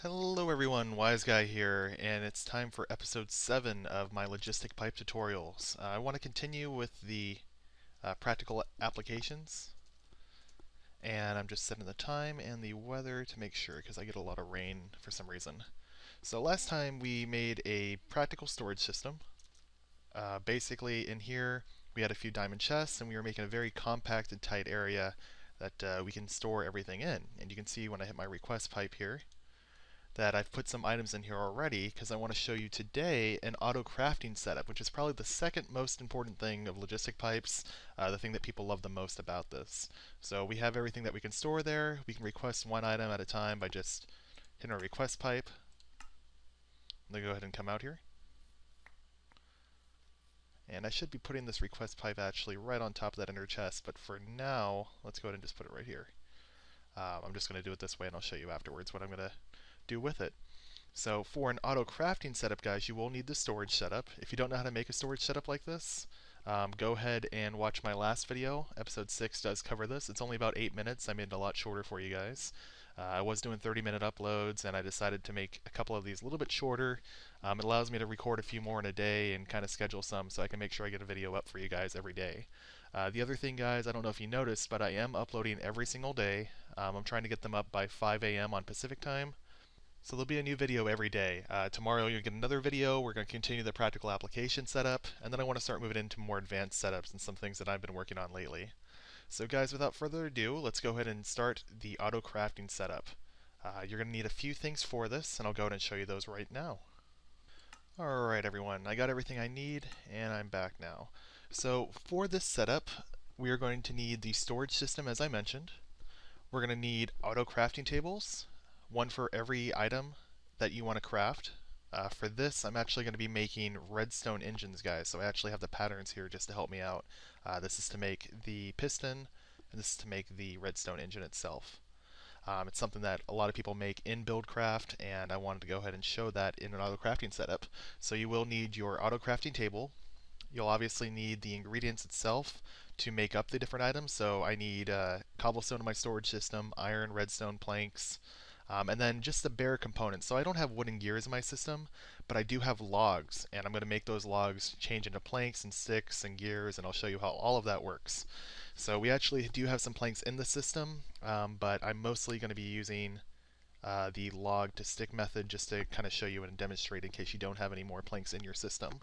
Hello everyone, Wise Guy here, and it's time for episode 7 of my logistic pipe tutorials. I want to continue with the practical applications, and I'm just setting the time and the weather to make sure because I get a lot of rain for some reason. So last time we made a practical storage system. Basically in here we had a few diamond chests and we were making a very compact and tight area that we can store everything in. And you can see when I hit my request pipe here that I've put some items in here already because I want to show you today an auto crafting setup, which is probably the second most important thing of logistic pipes, the thing that people love the most about this. So we have everything that we can store there. We can request one item at a time by just hitting our request pipe. Let me go ahead and come out here. And I should be putting this request pipe actually right on top of that inner chest, but for now, let's go ahead and just put it right here. I'm just going to do it this way and I'll show you afterwards what I'm going to do with it. So for an auto crafting setup, guys, you will need the storage setup. If you don't know how to make a storage setup like this, go ahead and watch my last video. Episode 6 does cover this. It's only about 8 minutes. I made it a lot shorter for you guys. I was doing 30-minute uploads, and I decided to make a couple of these a little bit shorter. It allows me to record a few more in a day and kind of schedule some so I can make sure I get a video up for you guys every day. The other thing, guys, I don't know if you noticed, but I am uploading every single day. I'm trying to get them up by 5 a.m. on Pacific time. So there'll be a new video every day. Tomorrow you'll get another video. We're going to continue the practical application setup, and then I want to start moving into more advanced setups and some things that I've been working on lately. So guys, without further ado, let's go ahead and start the auto crafting setup. You're going to need a few things for this, and I'll go ahead and show you those right now. Alright everyone, I got everything I need, and I'm back now. So for this setup, we are going to need the storage system as I mentioned. We're going to need auto crafting tables, one for every item that you want to craft. For this, I'm actually going to be making Redstone Engines, guys, so I actually have the patterns here just to help me out. This is to make the piston, and this is to make the Redstone Engine itself. It's something that a lot of people make in BuildCraft, and I wanted to go ahead and show that in an auto crafting setup. So you will need your auto crafting table. You'll obviously need the ingredients itself to make up the different items. So I need cobblestone in my storage system, iron, redstone, planks, and then just the bare components. So I don't have wooden gears in my system, but I do have logs, and I'm going to make those logs change into planks and sticks and gears, and I'll show you how all of that works. So we actually do have some planks in the system, but I'm mostly going to be using the log to stick method just to kind of show you and demonstrate in case you don't have any more planks in your system.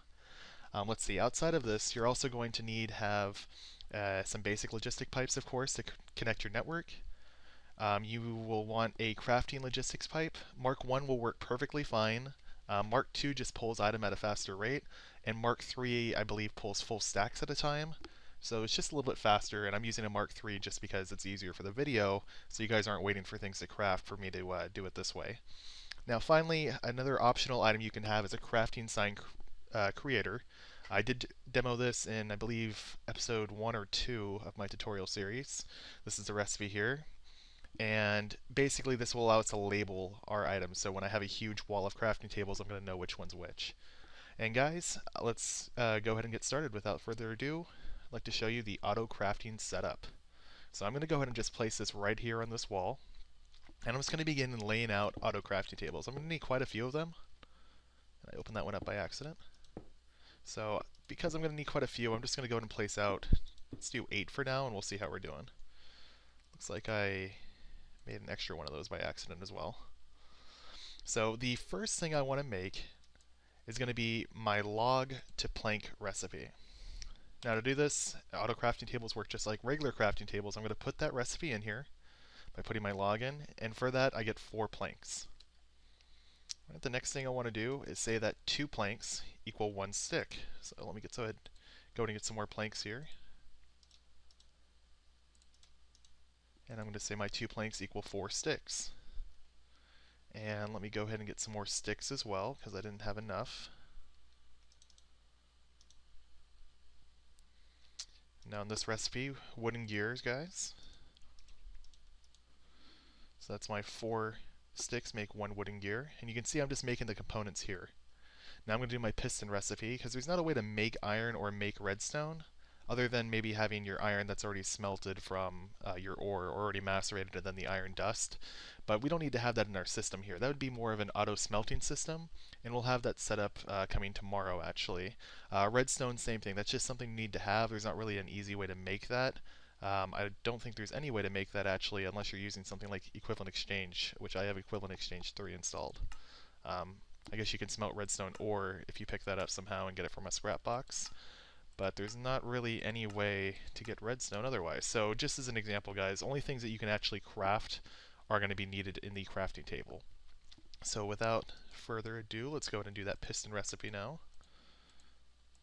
Let's see, outside of this, you're also going to have some basic logistic pipes, of course, to connect your network. You will want a crafting logistics pipe. Mark 1 will work perfectly fine. Mark 2 just pulls item at a faster rate, and Mark 3, I believe, pulls full stacks at a time. So it's just a little bit faster, and I'm using a Mark 3 just because it's easier for the video, so you guys aren't waiting for things to craft for me to do it this way. Now finally, another optional item you can have is a crafting sign creator. I did demo this in, I believe, episode 1 or 2 of my tutorial series. This is the recipe here. And basically this will allow us to label our items, so when I have a huge wall of crafting tables, I'm going to know which one's which. And guys, let's go ahead and get started. Without further ado, I'd like to show you the auto crafting setup. So I'm going to go ahead and just place this right here on this wall, and I'm just going to begin laying out auto crafting tables. I'm going to need quite a few of them, and I opened that one up by accident. So because I'm going to need quite a few, I'm just going to go ahead and place out, let's do 8 for now, and we'll see how we're doing. Looks like I made an extra one of those by accident as well. So the first thing I want to make is going to be my log to plank recipe. Now to do this, auto crafting tables work just like regular crafting tables. I'm going to put that recipe in here by putting my log in, and for that I get 4 planks. Right, the next thing I want to do is say that 2 planks equal 1 stick. So let me go ahead and get some more planks here. And I'm going to say my 2 planks equal 4 sticks. And let me go ahead and get some more sticks as well, because I didn't have enough. Now in this recipe, wooden gears, guys. So that's my 4 sticks make 1 wooden gear. And you can see I'm just making the components here. Now I'm going to do my piston recipe, because there's not a way to make iron or make redstone. other than maybe having your iron that's already smelted from your ore or already macerated and then the iron dust. But we don't need to have that in our system here. That would be more of an auto smelting system, and we'll have that set up coming tomorrow actually. Redstone, same thing. That's just something you need to have. There's not really an easy way to make that. I don't think there's any way to make that actually unless you're using something like Equivalent Exchange, which I have Equivalent Exchange 3 installed. I guess you can smelt redstone ore if you pick that up somehow and get it from a scrap box, but there's not really any way to get redstone otherwise. So just as an example, guys, only things that you can actually craft are going to be needed in the crafting table. So without further ado, let's go ahead and do that piston recipe now.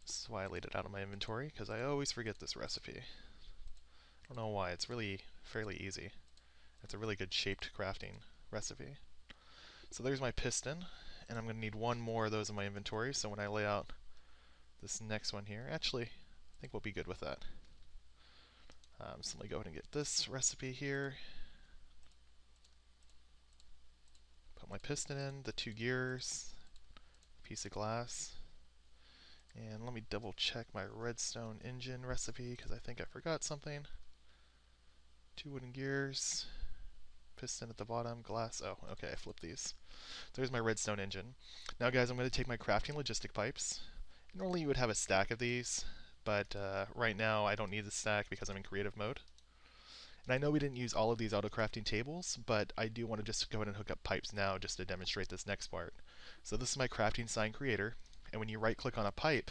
This is why I laid it out of my inventory, because I always forget this recipe. I don't know why, it's really fairly easy. It's a really good shaped crafting recipe. So there's my piston, and I'm going to need one more of those in my inventory, so when I lay out this next one here, actually, I think we'll be good with that. So let me go ahead and get this recipe here. Put my piston in, the 2 gears, piece of glass, and let me double check my Redstone Engine recipe, because I think I forgot something. 2 wooden gears, piston at the bottom, glass. Oh, okay, I flipped these. There's my Redstone Engine. Now guys, I'm going to take my crafting logistic pipes. Normally you would have a stack of these, but right now I don't need the stack because I'm in creative mode. And I know we didn't use all of these AutoCrafting tables, but I do want to just go ahead and hook up pipes now just to demonstrate this next part. So this is my crafting sign creator, and when you right click on a pipe,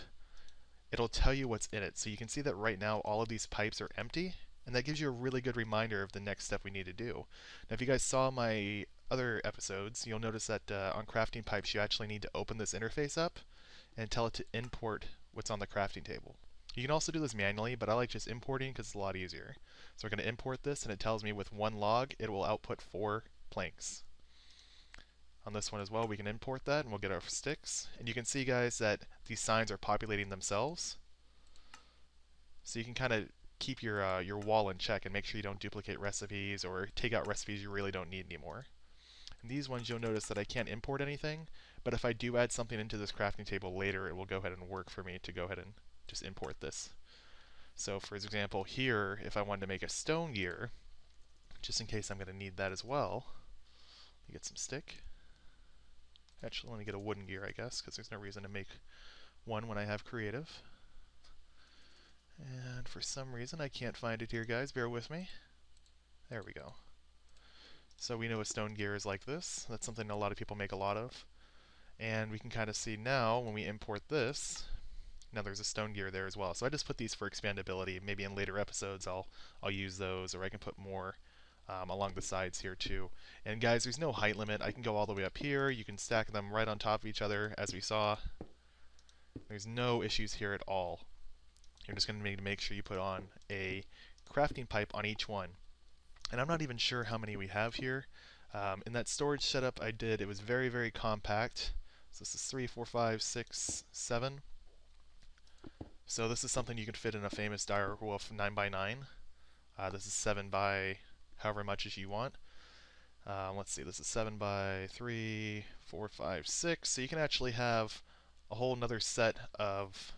it'll tell you what's in it. So you can see that right now all of these pipes are empty, and that gives you a really good reminder of the next step we need to do. Now if you guys saw my other episodes, you'll notice that on crafting pipes you actually need to open this interface up and tell it to import what's on the crafting table. You can also do this manually, but I like just importing because it's a lot easier. So we're going to import this, and it tells me with 1 log it will output 4 planks. On this one as well, we can import that, and we'll get our sticks. And you can see, guys, that these signs are populating themselves. So you can kind of keep your wall in check and make sure you don't duplicate recipes or take out recipes you really don't need anymore. And these ones, you'll notice that I can't import anything, but if I do add something into this crafting table later, it will go ahead and work for me to go ahead and just import this. So for example here, if I wanted to make a stone gear, just in case I'm going to need that as well, let me get some stick. Actually, let me get a wooden gear, I guess, because there's no reason to make one when I have creative. And for some reason I can't find it here, guys, bear with me. There we go. So we know a stone gear is like this. That's something a lot of people make a lot of. And we can kind of see now when we import this, now there's a stone gear there as well. So I just put these for expandability. Maybe in later episodes I'll use those, or I can put more along the sides here too. And guys, there's no height limit. I can go all the way up here. You can stack them right on top of each other, as we saw. There's no issues here at all. You're just going to need to make sure you put on a crafting pipe on each one. And I'm not even sure how many we have here. In that storage setup I did, it was very, very compact. So this is 3, 4, 5, 6, 7. So this is something you can fit in a famous dire wolf 9x9. This is 7 by however much as you want. Let's see, this is 7 by 3, 4, 5, 6. So you can actually have a whole nother set of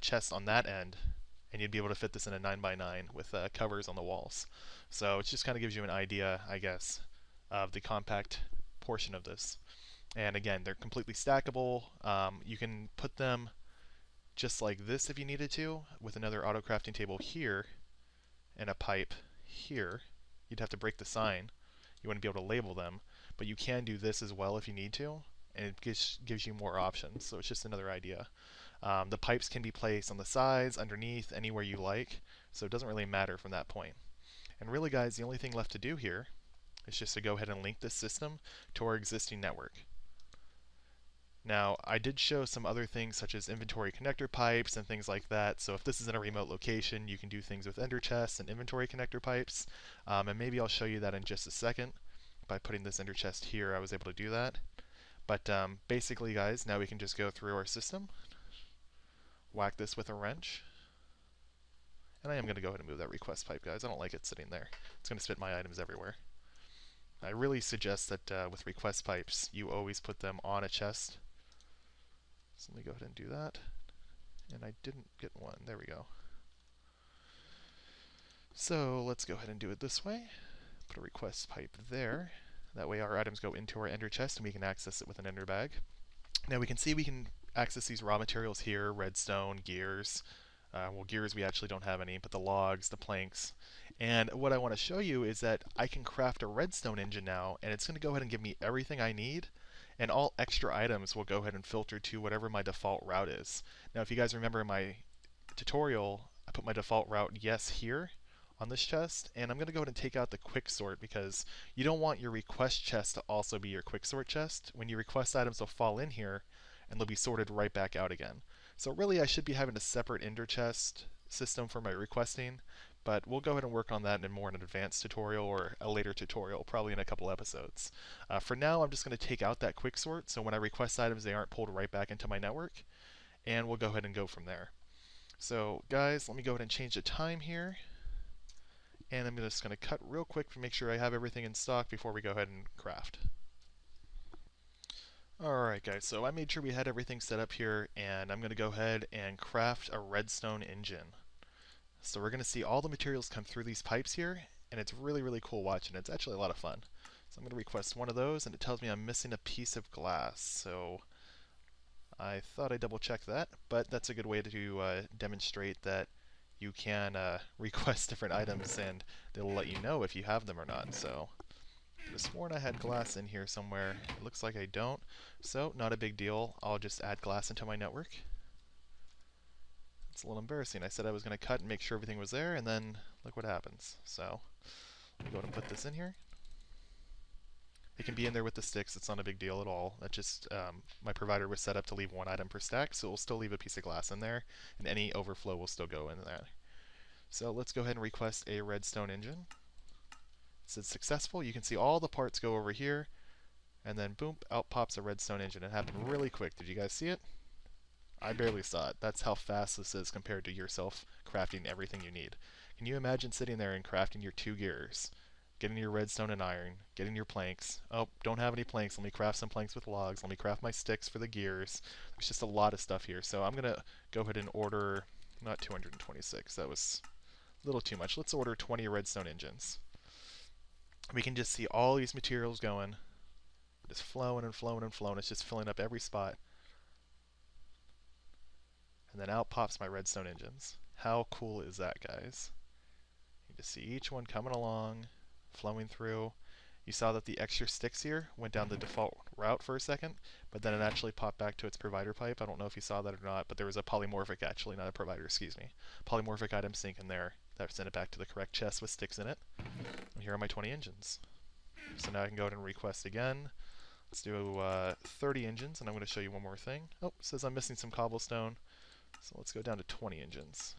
chests on that end, and you'd be able to fit this in a 9x9 with covers on the walls. So it just kind of gives you an idea, I guess, of the compact portion of this. And again, they're completely stackable. You can put them just like this if you needed to, with another AutoCrafting table here and a pipe here. You'd have to break the sign. You wouldn't be able to label them, but you can do this as well if you need to, and it gives you more options. So it's just another idea. The pipes can be placed on the sides, underneath, anywhere you like, so it doesn't really matter from that point. And really, guys, the only thing left to do here is just to go ahead and link this system to our existing network. Now, I did show some other things such as inventory connector pipes and things like that, so if this is in a remote location, you can do things with ender chests and inventory connector pipes, and maybe I'll show you that in just a second. By putting this ender chest here, I was able to do that. But basically, guys, now we can just go through our system, whack this with a wrench, and I am going to go ahead and move that request pipe, guys. I don't like it sitting there. It's going to spit my items everywhere. I really suggest that with request pipes, you always put them on a chest. So let me go ahead and do that. And I didn't get one. There we go. So let's go ahead and do it this way. Put a request pipe there. That way our items go into our ender chest and we can access it with an ender bag. Now we can see we can access these raw materials here, redstone, gears. Well, gears we actually don't have any, but the logs, the planks. And what I want to show you is that I can craft a redstone engine now, and it's going to go ahead and give me everything I need, and all extra items will go ahead and filter to whatever my default route is. Now if you guys remember in my tutorial, I put my default route yes here on this chest, and I'm going to go ahead and take out the quick sort because you don't want your request chest to also be your quick sort chest. When you request items, they'll fall in here and they'll be sorted right back out again. So really I should be having a separate ender chest system for my requesting, but we'll go ahead and work on that in more an advanced tutorial or a later tutorial, probably in a couple episodes. For now, I'm just going to take out that quick sort, so when I request items, they aren't pulled right back into my network, and we'll go ahead and go from there. So guys, let me go ahead and change the time here, and I'm just going to cut real quick to make sure I have everything in stock before we go ahead and craft. Alright guys, so I made sure we had everything set up here, and I'm going to go ahead and craft a redstone engine. So we're going to see all the materials come through these pipes here, and it's really, really cool watching. It's actually a lot of fun. So I'm going to request one of those, and it tells me I'm missing a piece of glass. So I thought I'd double check that, but that's a good way to demonstrate that you can request different items, and they'll let you know if you have them or not. So I could have sworn I had glass in here somewhere. It looks like I don't, so not a big deal. I'll just add glass into my network. It's a little embarrassing. I said I was going to cut and make sure everything was there, and then look what happens. So let me go ahead and put this in here. It can be in there with the sticks. It's not a big deal at all. That just my provider was set up to leave one item per stack, so it'll still leave a piece of glass in there, and any overflow will still go in there. So let's go ahead and request a redstone engine. It says successful. You can see all the parts go over here, and then boom, out pops a redstone engine. It happened really quick. Did you guys see it? I barely saw it. That's how fast this is compared to yourself crafting everything you need. Can you imagine sitting there and crafting your 2 gears, getting your redstone and iron, getting your planks? Oh, don't have any planks. Let me craft some planks with logs. Let me craft my sticks for the gears. There's just a lot of stuff here. So I'm going to go ahead and order, not 226. That was a little too much. Let's order 20 redstone engines. We can just see all these materials going, just flowing and flowing and flowing. It's just filling up every spot. And then out pops my redstone engines. How cool is that, guys? You just see each one coming along, flowing through. You saw that the extra sticks here went down the default route for a second, but then it actually popped back to its provider pipe. I don't know if you saw that or not, but there was a polymorphic, actually, not a provider, excuse me. Polymorphic item sink in there that sent it back to the correct chest with sticks in it. And here are my 20 engines. So now I can go ahead and request again. Let's do 30 engines, and I'm going to show you one more thing. Oh, it says I'm missing some cobblestone. So let's go down to 20 engines.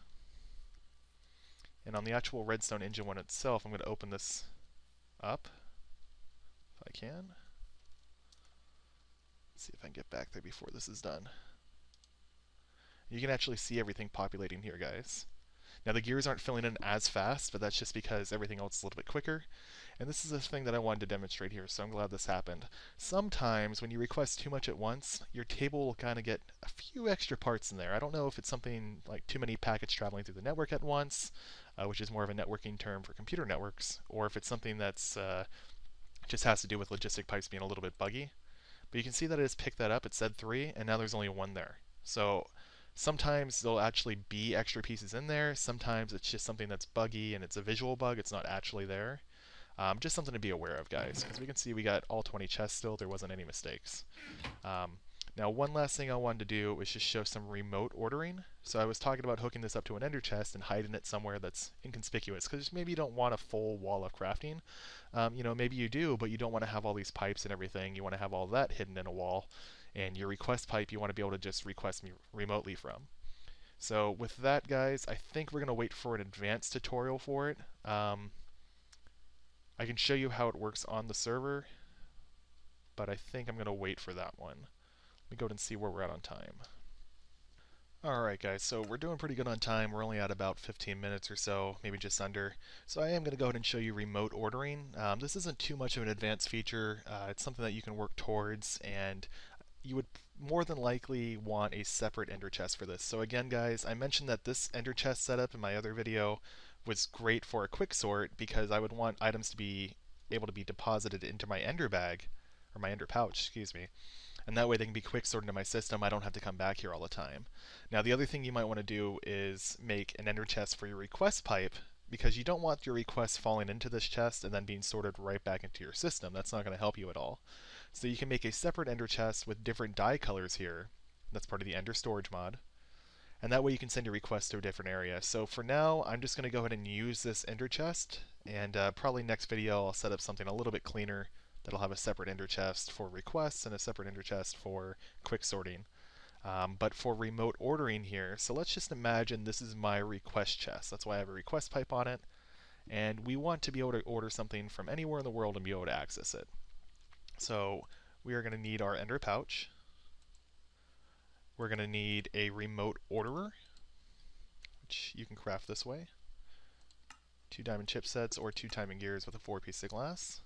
And on the actual redstone engine one itself, I'm going to open this up, if I can. Let's see if I can get back there before this is done. You can actually see everything populating here, guys. Now the gears aren't filling in as fast, but that's just because everything else is a little bit quicker. And this is a thing that I wanted to demonstrate here, so I'm glad this happened. Sometimes when you request too much at once, your table will kind of get a few extra parts in there. I don't know if it's something like too many packets traveling through the network at once, which is more of a networking term for computer networks, or if it's something that's just has to do with logistic pipes being a little bit buggy. But you can see that it has picked that up. It said 3, and now there's only 1 there. So sometimes there'll actually be extra pieces in there. Sometimes it's just something that's buggy and it's a visual bug. It's not actually there. Just something to be aware of, guys, because we can see we got all 20 chests still. There wasn't any mistakes. Now, one last thing I wanted to do was just show some remote ordering. So I was talking about hooking this up to an ender chest and hiding it somewhere that's inconspicuous, because maybe you don't want a full wall of crafting. You know, maybe you do, but you don't want to have all these pipes and everything. You want to have all that hidden in a wall. And your request pipe, you want to be able to just request me remotely from. So with that, guys, I think we're going to wait for an advanced tutorial for it. I can show you how it works on the server, but I think I'm going to wait for that one. Let me go ahead and see where we're at on time. Alright guys, so we're doing pretty good on time. We're only at about 15 minutes or so, maybe just under. So I am going to go ahead and show you remote ordering. This isn't too much of an advanced feature. It's something that you can work towards, and you would more than likely want a separate ender chest for this. So again, guys, I mentioned that this ender chest setup in my other video was great for a quick sort because I would want items to be able to be deposited into my ender bag, or my ender pouch, excuse me, and that way they can be quick sorted into my system. I don't have to come back here all the time. Now the other thing you might want to do is make an ender chest for your request pipe, because you don't want your requests falling into this chest and then being sorted right back into your system. That's not going to help you at all. So you can make a separate ender chest with different dye colors here. That's part of the ender storage mod. And that way you can send your requests to a different area. So for now, I'm just going to go ahead and use this ender chest, and probably next video I'll set up something a little bit cleaner that'll have a separate ender chest for requests and a separate ender chest for quick sorting. But for remote ordering here, so let's just imagine this is my request chest. That's why I have a request pipe on it. And we want to be able to order something from anywhere in the world and be able to access it. So we are going to need our ender pouch. We're going to need a remote orderer, which you can craft this way. 2 diamond chipsets or 2 timing gears with a 4-piece of glass.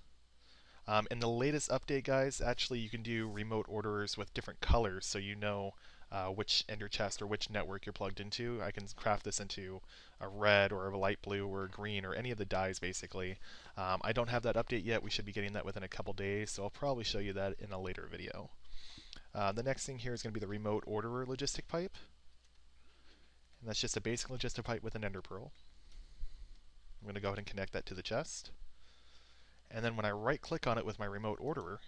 In the latest update, guys, actually you can do remote orderers with different colors so you know which ender chest or which network you're plugged into. I can craft this into a red or a light blue or a green or any of the dyes basically. I don't have that update yet. We should be getting that within a couple days, so I'll probably show you that in a later video. The next thing here is going to be the remote orderer logistic pipe. And that's just a basic logistic pipe with an ender pearl. I'm going to go ahead and connect that to the chest. And then when I right click on it with my remote orderer,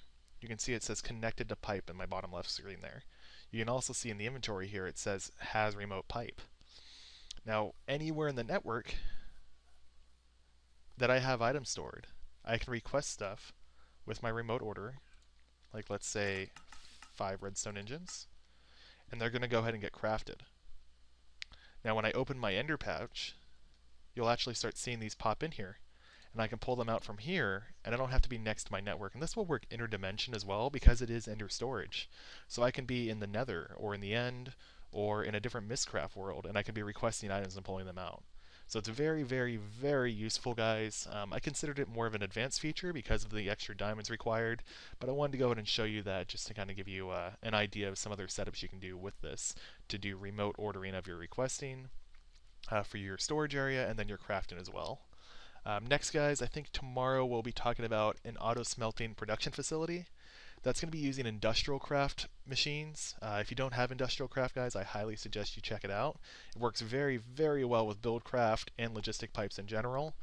you can see it says connected to pipe in my bottom left screen there. You can also see in the inventory here it says has remote pipe. Now anywhere in the network that I have items stored, I can request stuff with my remote order, like let's say 5 redstone engines, and they're going to go ahead and get crafted. Now when I open my ender pouch, you'll actually start seeing these pop in here. And I can pull them out from here, and I don't have to be next to my network. And this will work interdimension as well because it is ender storage. So I can be in the nether, or in the end, or in a different Mistcraft world, and I can be requesting items and pulling them out. So it's very, very, very useful, guys. I considered it more of an advanced feature because of the extra diamonds required, but I wanted to go ahead and show you that just to kind of give you an idea of some other setups you can do with this to do remote ordering of your requesting for your storage area and then your crafting as well. Next, guys, I think tomorrow we'll be talking about an auto smelting production facility. That's going to be using industrial craft machines. If you don't have industrial craft, guys, I highly suggest you check it out. It works very, very well with buildcraft and logistic pipes in general,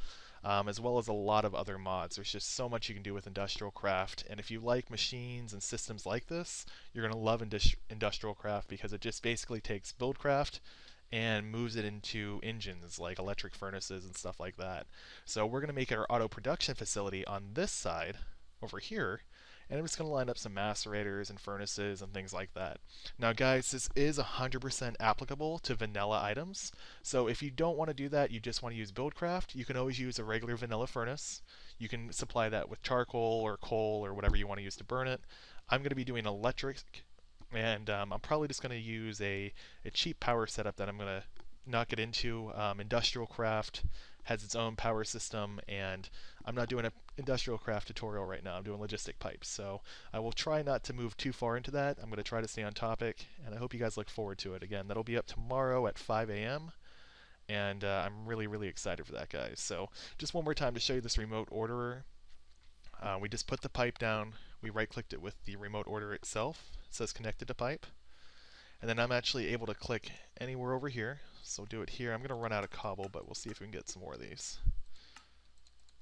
as well as a lot of other mods. There's just so much you can do with industrial craft, and if you like machines and systems like this, you're going to love industrial craft because it just basically takes buildcraft and moves it into engines like electric furnaces and stuff like that. So we're going to make our auto production facility on this side over here, and I'm just going to line up some macerators and furnaces and things like that. Now guys, this is 100% applicable to vanilla items, so if you don't want to do that, you just want to use buildcraft, you can always use a regular vanilla furnace. You can supply that with charcoal or coal or whatever you want to use to burn it. I'm going to be doing electric, and I'm probably just going to use a cheap power setup that I'm going to not get into. Industrial craft has its own power system, and I'm not doing an industrial craft tutorial right now. I'm doing logistic pipes, so I will try not to move too far into that. I'm going to try to stay on topic, and I hope you guys look forward to it. Again, that'll be up tomorrow at 5 a.m., and I'm really, really excited for that, guys. So just one more time to show you this remote orderer. We just put the pipe down, we right-clicked it with the remote order itself. It says connected to pipe. And then I'm actually able to click anywhere over here. So we'll do it here. I'm going to run out of cobble, but we'll see if we can get some more of these.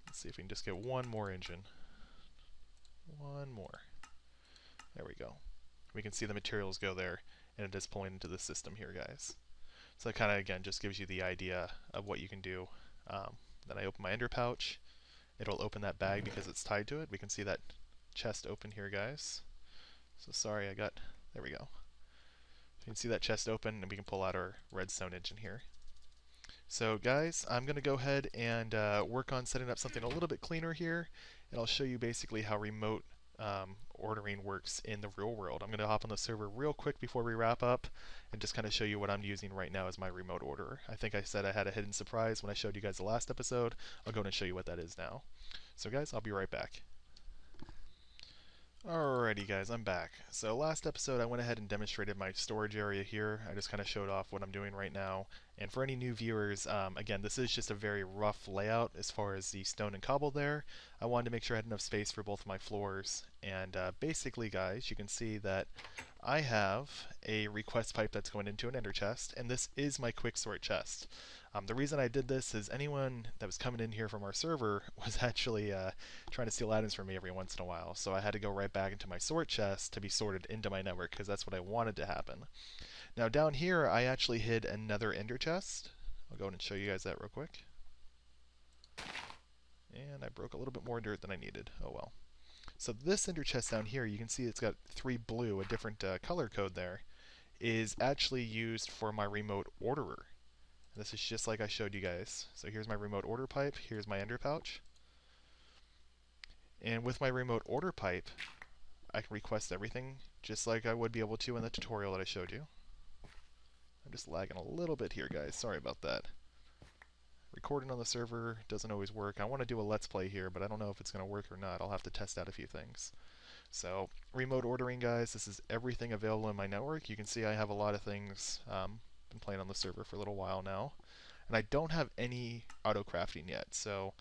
Let's see if we can just get one more engine. One more. There we go. We can see the materials go there, and it is pulling into the system here, guys. So that kind of, again, just gives you the idea of what you can do. Then I open my ender pouch. It'll open that bag because it's tied to it. We can see that chest open here, guys. So sorry, there we go. You can see that chest open, and we can pull out our redstone engine here. So guys, I'm going to go ahead and work on setting up something a little bit cleaner here, and I'll show you basically how remote ordering works in the real world. I'm going to hop on the server real quick before we wrap up and just kind of show you what I'm using right now as my remote orderer. I think I said I had a hidden surprise when I showed you guys the last episode. I'll go ahead and show you what that is now. So guys, I'll be right back. Alright Alrighty guys, I'm back. So last episode I went ahead and demonstrated my storage area here. I just kind of showed off what I'm doing right now. And for any new viewers, again, this is just a very rough layout as far as the stone and cobble there. I wanted to make sure I had enough space for both my floors. And basically guys, you can see that I have a request pipe that's going into an ender chest, and this is my quick sort chest. The reason I did this is anyone that was coming in here from our server was actually trying to steal items from me every once in a while, so I had to go right back into my sort chest to be sorted into my network because that's what I wanted to happen. Now down here I actually hid another ender chest. I'll go ahead and show you guys that real quick. And I broke a little bit more dirt than I needed. Oh well. So this ender chest down here, you can see it's got 3 blue, a different color code there, is actually used for my remote orderer. This is just like I showed you guys. So here's my remote order pipe, here's my ender pouch. And with my remote order pipe, I can request everything just like I would be able to in the tutorial that I showed you. I'm just lagging a little bit here guys, sorry about that. Recording on the server doesn't always work. I want to do a let's play here, but I don't know if it's going to work or not. I'll have to test out a few things. So, remote ordering guys, this is everything available in my network. You can see I have a lot of things. Been playing on the server for a little while now, and I don't have any auto crafting yet. So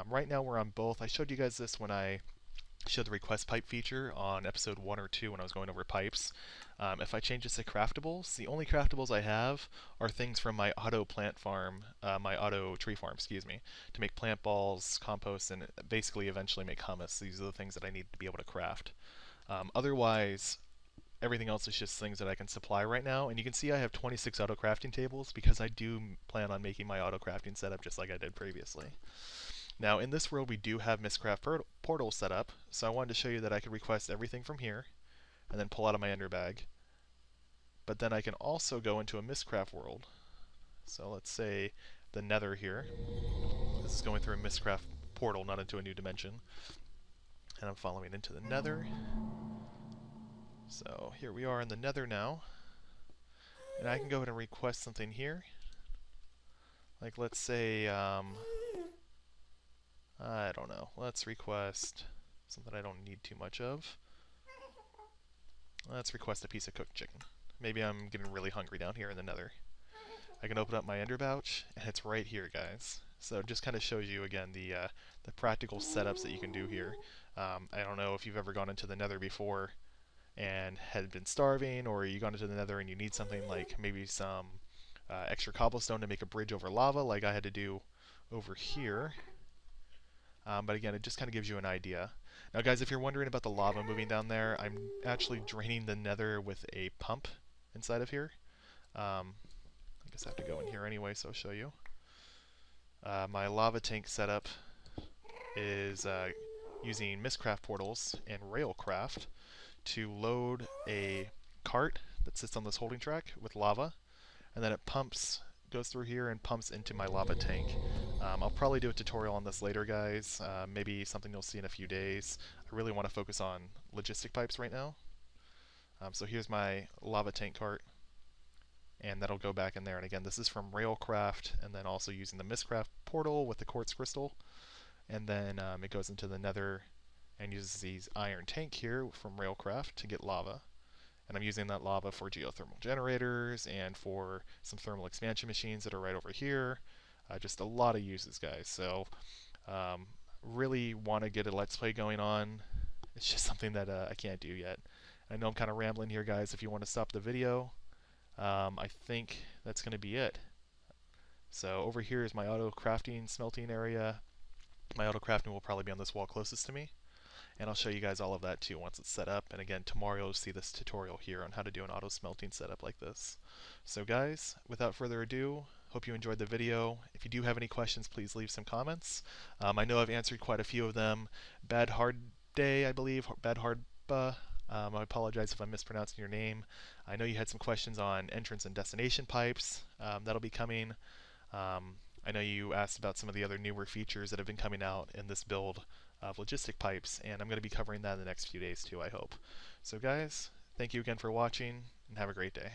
right now we're on both. I showed you guys this when I showed the request pipe feature on episode 1 or 2 when I was going over pipes. If I change this to craftables, the only craftables I have are things from my auto plant farm, my auto tree farm, excuse me, to make plant balls, compost, and basically eventually make hummus. These are the things that I need to be able to craft. Otherwise, everything else is just things that I can supply right now, and you can see I have 26 auto crafting tables because I do plan on making my auto crafting setup just like I did previously. Now in this world we do have Mistcraft portal set up, so I wanted to show you that I could request everything from here and then pull out of my ender bag. But then I can also go into a Mistcraft world. So let's say the nether here. This is going through a Mistcraft portal, not into a new dimension. And I'm following into the nether. So here we are in the nether now, and I can go ahead and request something here. Like let's say, I don't know, let's request something I don't need too much of. Let's request a piece of cooked chicken. Maybe I'm getting really hungry down here in the nether. I can open up my ender pouch, and it's right here guys. So it just kind of shows you again the practical setups that you can do here. I don't know if you've ever gone into the nether before and had been starving, or you gone into the nether and you need something like maybe some extra cobblestone to make a bridge over lava like I had to do over here. But again, it just kind of gives you an idea. Now guys, if you're wondering about the lava moving down there, I'm actually draining the nether with a pump inside of here. I guess I have to go in here anyway, so I'll show you. My lava tank setup is using Mistcraft portals and Railcraft to load a cart that sits on this holding track with lava, and then it goes through here and pumps into my lava tank. I'll probably do a tutorial on this later guys, maybe something you'll see in a few days. I really want to focus on logistic pipes right now. So here's my lava tank cart, and that'll go back in there, and again this is from Railcraft, and then also using the Mistcraft portal with the quartz crystal, and then it goes into the nether and uses these iron tank here from Railcraft to get lava. And I'm using that lava for geothermal generators and for some thermal expansion machines that are right over here. Just a lot of uses guys. So really want to get a let's play going on. It's just something that I can't do yet. I know I'm kind of rambling here guys. If you want to stop the video, I think that's going to be it. So over here is my auto crafting smelting area. My auto crafting will probably be on this wall closest to me. And I'll show you guys all of that too once it's set up. And again, tomorrow you'll see this tutorial here on how to do an auto smelting setup like this. So guys, without further ado, hope you enjoyed the video. If you do have any questions, please leave some comments. I know I've answered quite a few of them. Bad Hard Day, I believe, Bad Hardba. I apologize if I'm mispronouncing your name. I know you had some questions on entrance and destination pipes. That'll be coming. I know you asked about some of the other newer features that have been coming out in this build of logistic pipes, and I'm going to be covering that in the next few days too, I hope. So guys, thank you again for watching, and have a great day.